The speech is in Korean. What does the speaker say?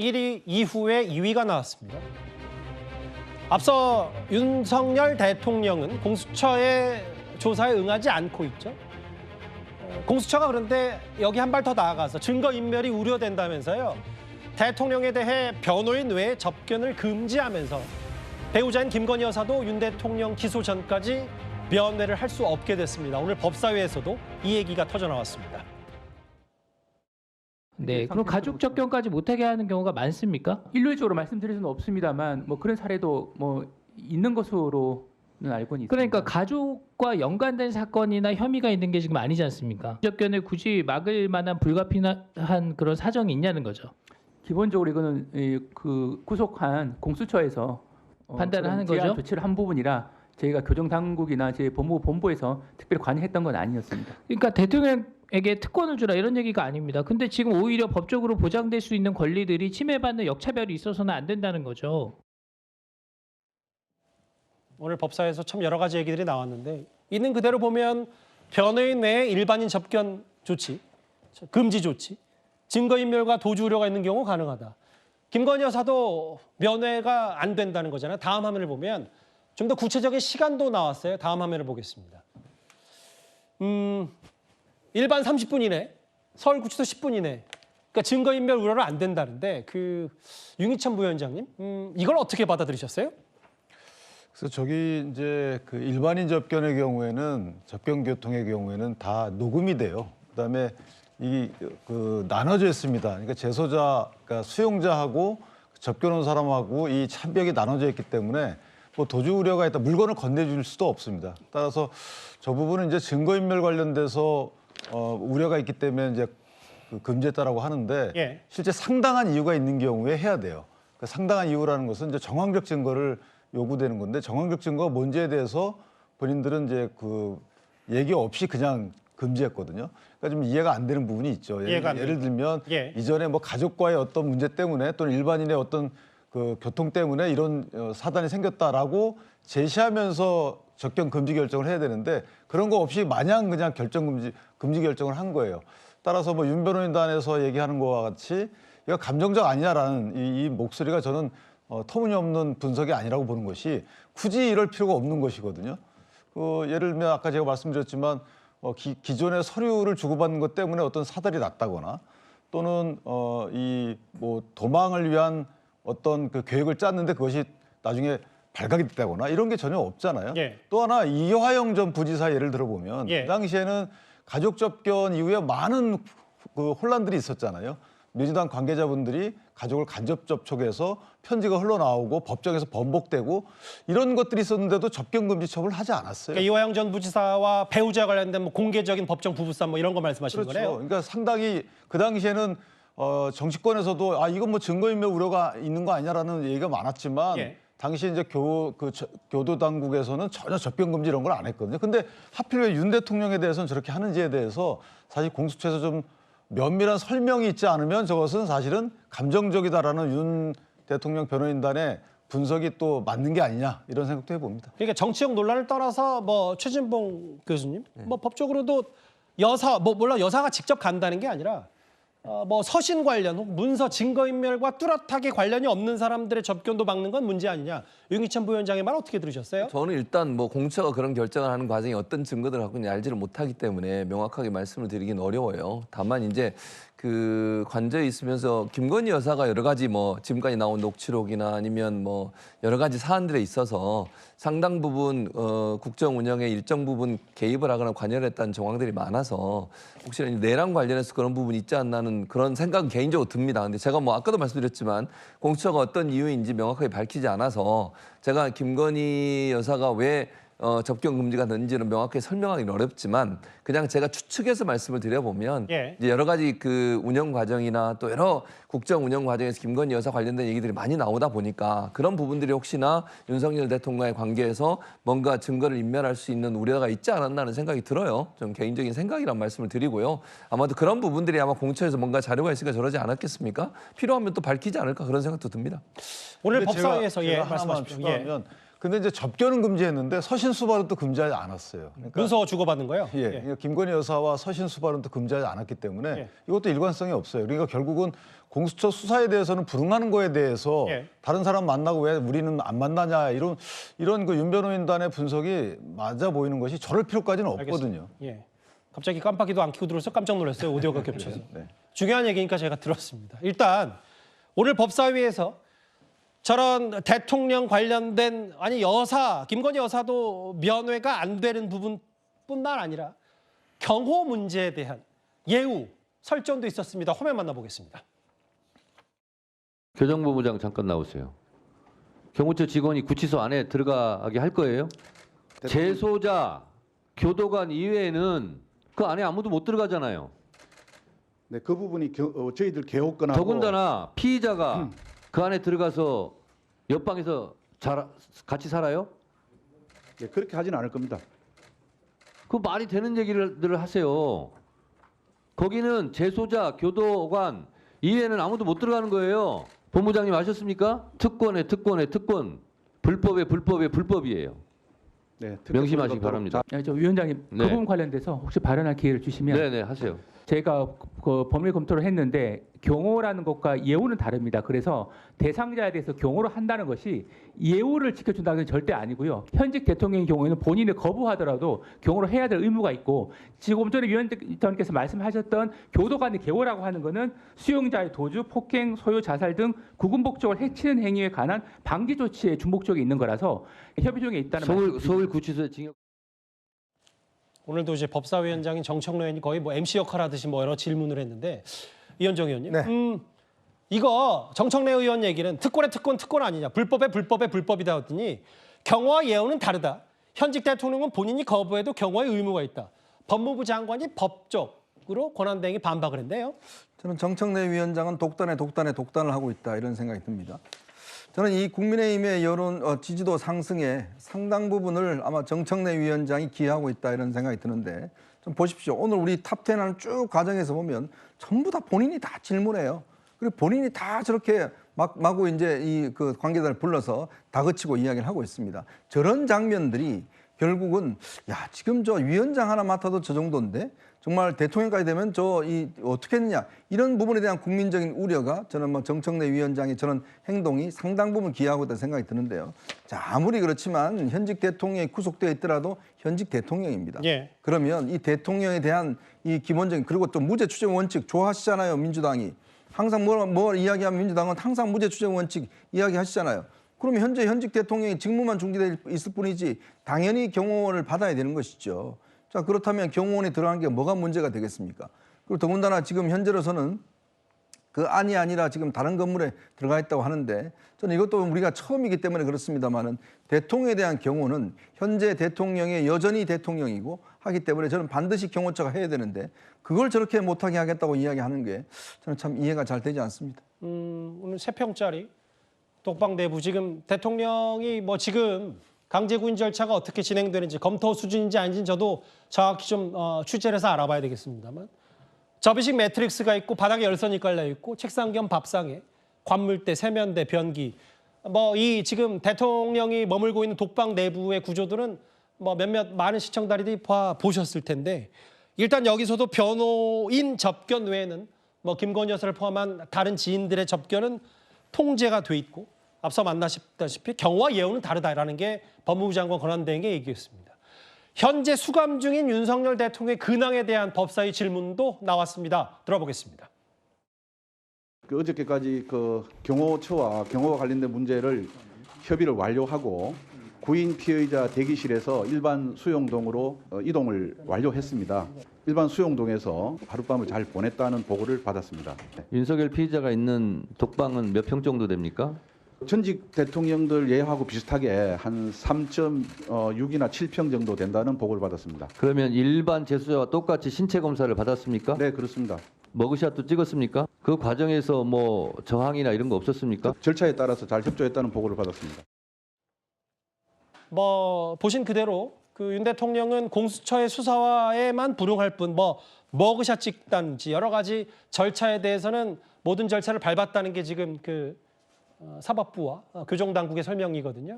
1위 이후에 2위가 나왔습니다. 앞서 윤석열 대통령은 공수처의 조사에 응하지 않고 있죠. 공수처가 그런데 여기 한 발 더 나아가서 증거인멸이 우려된다면서요. 대통령에 대해 변호인 외에 접견을 금지하면서 배우자인 김건희 여사도 윤 대통령 기소 전까지 면회를 할 수 없게 됐습니다. 오늘 법사위에서도 이 얘기가 터져나왔습니다. 네, 그럼 가족 접견까지 못하게 하는 경우가 많습니까? 일률적으로 말씀드릴 수는 없습니다만 뭐 그런 사례도 뭐 있는 것으로는 알고는 있습니다. 그러니까 가족과 연관된 사건이나 혐의가 있는 게 지금 아니지 않습니까? 접견을 굳이 막을 만한 불가피한 그런 사정이 있냐는 거죠. 기본적으로 이거는 그 구속한 공수처에서 판단을 하는 제한 거죠? 조치를 한 부분이라 저희가 교정당국이나 제 법무부 본부에서 특별히 관여했던 건 아니었습니다. 그러니까 대통령에게 특권을 주라 이런 얘기가 아닙니다. 근데 지금 오히려 법적으로 보장될 수 있는 권리들이 침해받는 역차별이 있어서는 안 된다는 거죠. 오늘 법사위에서 참 여러 가지 얘기들이 나왔는데 있는 그대로 보면 변호인 외에 일반인 접견 조치, 금지 조치, 증거인멸과 도주 우려가 있는 경우 가능하다. 김건희 여사도 면회가 안 된다는 거잖아요. 다음 화면을 보면 좀 더 구체적인 시간도 나왔어요. 다음 화면을 보겠습니다. 일반 30분 이내, 서울구치소 10분 이내. 그러니까 증거인멸 우려를 안 된다는데 윤희찬 부위원장님, 이걸 어떻게 받아들이셨어요? 그래서 저기 이제 그 일반인 접견의 경우에는 접견 교통의 경우에는 다 녹음이 돼요. 그다음에 이 그 나눠져 있습니다. 그러니까 재소자, 그러니까 수용자하고 접견 온 사람하고 이 참벽이 나눠져 있기 때문에 뭐 도주 우려가 있다 물건을 건네줄 수도 없습니다. 따라서 저 부분은 이제 증거인멸 관련돼서 우려가 있기 때문에 이제 그 금지했다라고 하는데 예. 실제 상당한 이유가 있는 경우에 해야 돼요. 그 상당한 이유라는 것은 이제 정황적 증거를 요구되는 건데 정황적 증거가 뭔지에 대해서 본인들은 이제 그 얘기 없이 그냥 금지했거든요. 그러니까 좀 이해가 안 되는 부분이 있죠. 예를 들면 예. 이전에 뭐 가족과의 어떤 문제 때문에 또는 일반인의 어떤 그 교통 때문에 이런 사단이 생겼다라고 제시하면서 접견 금지 결정을 해야 되는데 그런 거 없이 마냥 그냥 금지 결정을 한 거예요. 따라서 뭐 윤 변호인단에서 얘기하는 거와 같이 이거 감정적 아니냐라는 이 목소리가 저는 터무니없는 분석이 아니라고 보는 것이 굳이 이럴 필요가 없는 것이거든요. 예를 들면 아까 제가 말씀드렸지만 기존의 서류를 주고받는 것 때문에 어떤 사달이 났다거나 또는 이 뭐 도망을 위한 어떤 그 계획을 짰는데 그것이 나중에 발각이 됐다거나 이런 게 전혀 없잖아요. 예. 또 하나 이화영 전 부지사 예를 들어보면 예. 그 당시에는 가족 접견 이후에 많은 그 혼란들이 있었잖아요. 민주당 관계자분들이 가족을 간접 접촉해서 편지가 흘러나오고 법정에서 번복되고 이런 것들이 있었는데도 접견 금지 처분을 하지 않았어요. 그러니까 이화영 전 부지사와 배우자 관련된 뭐 공개적인 법정 부부싸움 뭐 이런 거 말씀하시는 그렇죠. 거네요. 그러니까 상당히 그 당시에는 정치권에서도 이건 뭐 증거인멸 우려가 있는 거 아니냐라는 얘기가 많았지만 예. 당시 이제 교도 당국에서는 전혀 접견 금지 이런 걸 안 했거든요. 근데 하필 왜 윤 대통령에 대해서는 저렇게 하는지에 대해서 사실 공수처에서 좀 면밀한 설명이 있지 않으면 저것은 사실은 감정적이다라는 윤 대통령 변호인단의 분석이 또 맞는 게 아니냐 이런 생각도 해봅니다. 그러니까 정치적 논란을 떠나서 뭐 최진봉 교수님, 뭐 법적으로도 여사가 직접 간다는 게 아니라 뭐 서신 관련 혹은 문서 증거인멸과 뚜렷하게 관련이 없는 사람들의 접견도 막는 건 문제 아니냐. 윤희찬 부위원장의 말 어떻게 들으셨어요? 저는 일단 뭐 공처가 그런 결정을 하는 과정이 어떤 증거들을 갖고 있는지 알지를 못하기 때문에 명확하게 말씀을 드리긴 어려워요. 다만 이제 그 관저에 있으면서 김건희 여사가 여러 가지 뭐 지금까지 나온 녹취록이나 아니면 뭐 여러 가지 사안들에 있어서 상당 부분 국정 운영에 일정 부분 개입을 하거나 관여를 했다는 정황들이 많아서 혹시나 내란 관련해서 그런 부분이 있지 않나는 그런 생각은 개인적으로 듭니다. 근데 제가 뭐 아까도 말씀드렸지만 공수처가 어떤 이유인지 명확하게 밝히지 않아서 제가 김건희 여사가 왜 접견 금지가 됐는지는 명확하게 설명하기는 어렵지만 그냥 제가 추측해서 말씀을 드려보면 예. 이제 여러 가지 그 운영 과정이나 또 여러 국정 운영 과정에서 김건희 여사 관련된 얘기들이 많이 나오다 보니까 그런 부분들이 혹시나 윤석열 대통령과의 관계에서 뭔가 증거를 인멸할 수 있는 우려가 있지 않았나는 생각이 들어요. 좀 개인적인 생각이란 말씀을 드리고요. 아마도 그런 부분들이 아마 공처에서 뭔가 자료가 있으니까 저러지 않았겠습니까? 필요하면 또 밝히지 않을까 그런 생각도 듭니다. 오늘 근데 법사위에서 제가 하나만 말씀하십시오. 추가하면 근데 이제 접견은 금지했는데 서신 수발은 또 금지하지 않았어요. 그러니까 문서 주고받는 거요? 예, 그러니까 김건희 여사와 서신 수발은 또 금지하지 않았기 때문에 예. 이것도 일관성이 없어요. 그러니까 결국은 공수처 수사에 대해서는 불응하는 거에 대해서 예. 다른 사람 만나고 왜 우리는 안 만나냐 이런 그 윤 변호인단의 분석이 맞아 보이는 것이 저럴 필요까지는 없거든요. 예. 갑자기 깜빡이도 안 켜고 들어서 깜짝 놀랐어요. 오디오가 겹쳐서. 네. 중요한 얘기니까 제가 들었습니다. 일단 오늘 법사위에서 저런 대통령 관련된 아니 여사 김건희 여사도 면회가 안 되는 부분뿐만 아니라 경호 문제에 대한 예우 설정도 있었습니다. 화면 만나보겠습니다. 교정본부장 잠깐 나오세요. 경호처 직원이 구치소 안에 들어가게 할 거예요? 재소자, 교도관 이외에는 그 안에 아무도 못 들어가잖아요. 네, 그 부분이 저희들 개호권하고 더군다나 피의자가 그 안에 들어가서 옆방에서 같이 살아요? 예, 그렇게 하지는 않을 겁니다. 그 말이 되는 얘기를 하세요. 거기는 재소자, 교도관 이외에는 아무도 못 들어가는 거예요. 본부장님 아셨습니까? 특권. 불법의 불법이에요. 네, 명심하시기 특별히 바랍니다. 저 위원장님 네. 그 부분 관련돼서 혹시 발언할 기회를 주시면 네네 하세요. 제가 그 법률 검토를 했는데 경호라는 것과 예우는 다릅니다. 그래서 대상자에 대해서 경호를 한다는 것이 예우를 지켜준다는 건 절대 아니고요. 현직 대통령의 경우에는 본인이 거부하더라도 경호를 해야 될 의무가 있고 지금 전에 위원장님께서 말씀하셨던 교도관의 개호라고 하는 것은 수용자의 도주, 폭행, 소요, 자살 등 국군 목적을 해치는 행위에 관한 방지 조치에 중복적이 있는 거라서 협의 중에 있다는 서울 구치소에 징역. 오늘도 이제 법사위원장인 정청래 의원이 거의 뭐 MC 역할 하듯이 뭐 여러 질문을 했는데 이현정 의원님, 네. 이거 정청래 의원 얘기는 특권 아니냐, 불법의 불법이다 했더니 경호와 예우는 다르다. 현직 대통령은 본인이 거부해도 경호의 의무가 있다. 법무부 장관이 법적으로 권한대행이 반박을 했네요. 저는 정청래 위원장은 독단을 하고 있다 이런 생각이 듭니다. 저는 이 국민의힘의 여론 지지도 상승에 상당 부분을 아마 정청래 위원장이 기여하고 있다 이런 생각이 드는데 좀 보십시오. 오늘 우리 탑10 하는 쭉 과정에서 보면 전부 다 본인이 다 질문해요. 그리고 본인이 다 저렇게 마구 이제 이 그 관계자를 불러서 다그치고 이야기를 하고 있습니다. 저런 장면들이 결국은 야 지금 저 위원장 하나 맡아도 저 정도인데 정말 대통령까지 되면 어떻게 했느냐 이런 부분에 대한 국민적인 우려가 저는 뭐 정청래 위원장의 저런 행동이 상당 부분 기여하고 있다는 생각이 드는데요. 자 아무리 그렇지만 현직 대통령이 구속되어 있더라도 현직 대통령입니다. 예. 그러면 이 대통령에 대한 이 기본적인 그리고 또 무죄 추정 원칙 좋아하시잖아요 민주당이 항상 뭘 이야기하면 민주당은 항상 무죄 추정 원칙 이야기하시잖아요. 그러면 현재 현직 대통령이 직무만 중지돼 있을 뿐이지 당연히 경호를 받아야 되는 것이죠. 자 그렇다면 경호원이 들어간 게 뭐가 문제가 되겠습니까? 그리고 더군다나 지금 현재로서는 그 안이 아니라 지금 다른 건물에 들어가 있다고 하는데 저는 이것도 우리가 처음이기 때문에 그렇습니다만은 대통령에 대한 경호는 현재 대통령이 여전히 대통령이고 하기 때문에 저는 반드시 경호처가 해야 되는데 그걸 저렇게 못하게 하겠다고 이야기하는 게 저는 참 이해가 잘 되지 않습니다. 오늘 3평짜리 독방 내부 지금 대통령이 뭐 지금 강제구인 절차가 어떻게 진행되는지 검토 수준인지 아닌지 저도 정확히 좀 취재를 해서 알아봐야 되겠습니다만 접이식 매트릭스가 있고 바닥에 열선이 깔려 있고 책상 겸 밥상에 관물대, 세면대, 변기 뭐 이 지금 대통령이 머물고 있는 독방 내부의 구조들은 뭐 몇몇 많은 시청자들이 보셨을 텐데 일단 여기서도 변호인 접견 외에는 뭐 김건희 여사를 포함한 다른 지인들의 접견은 통제가 돼 있고 앞서 만나셨다시피 경호와 예우는 다르다라는 게 법무부 장관 권한대행의 얘기였습니다. 현재 수감 중인 윤석열 대통령의 근황에 대한 법사위 질문도 나왔습니다. 들어보겠습니다. 어저께까지 그 경호처와 경호와 관련된 문제를 협의를 완료하고 구인 피의자 대기실에서 일반 수용동으로 이동을 완료했습니다. 일반 수용동에서 하룻밤을 잘 보냈다는 보고를 받았습니다. 윤석열 피의자가 있는 독방은 몇 평 정도 됩니까? 전직 대통령들 예하고 비슷하게 한 3.6이나 7평 정도 된다는 보고를 받았습니다. 그러면 일반 재수자와 똑같이 신체 검사를 받았습니까? 네, 그렇습니다. 머그샷도 찍었습니까? 그 과정에서 뭐 저항이나 이런 거 없었습니까? 절차에 따라서 잘 협조했다는 보고를 받았습니다. 뭐 보신 그대로 그 윤 대통령은 공수처의 수사에만 불응할 뿐 뭐 머그샷 찍다든지 여러 가지 절차에 대해서는 모든 절차를 밟았다는 게 지금 그 사법부와 교정당국의 설명이거든요.